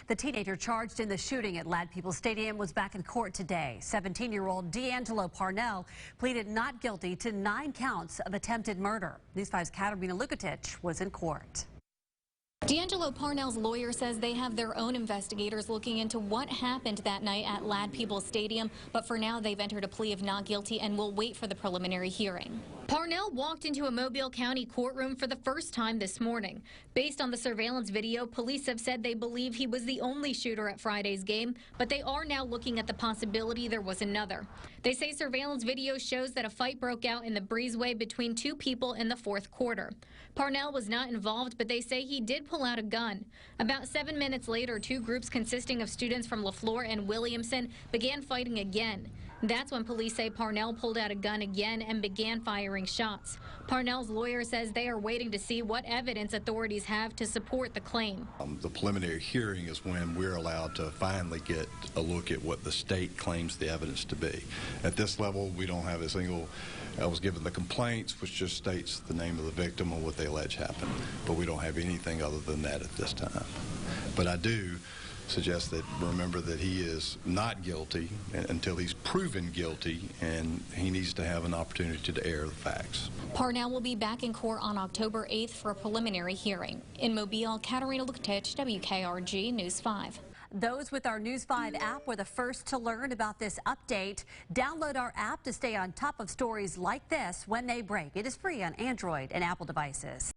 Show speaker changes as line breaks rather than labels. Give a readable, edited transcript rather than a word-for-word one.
The teenager charged in the shooting at Lad People Stadium was back in court today. 17-year-old D'Angelo Parnell pleaded not guilty to 9 counts of attempted murder. News 5's Katerina Lukatich was in court.
D'Angelo Parnell's lawyer says they have their own investigators looking into what happened that night at Lad People Stadium, but for now they've entered a plea of not guilty and will wait for the preliminary hearing. Parnell walked into a Mobile County courtroom for the first time this morning. Based on the surveillance video, police have said they believe he was the only shooter at Friday's game, but they are now looking at the possibility there was another. They say surveillance video shows that a fight broke out in the breezeway between 2 people in the 4th quarter. Parnell was not involved, but they say he did pull out a gun. About 7 minutes later, 2 groups consisting of students from LaFleur and Williamson began fighting again. That's when police say Parnell pulled out a gun again and began firing shots. Parnell's lawyer says they are waiting to see what evidence authorities have to support the claim.
The preliminary hearing is when we're allowed to finally get a look at what the state claims the evidence to be. At this level, we don't have a single. I was given the complaints, which just states the name of the victim and what they allege happened, but we don't have anything other than that at this time. But I do suggest that remember that he is not guilty until he's proven guilty, and he needs to have an opportunity to air the facts.
Parnell will be back in court on October 8th for a preliminary hearing. In Mobile, Katerina Lukatich, WKRG News 5.
Those with our News 5 app were the first to learn about this update. Download our app to stay on top of stories like this when they break. It is free on Android and Apple devices.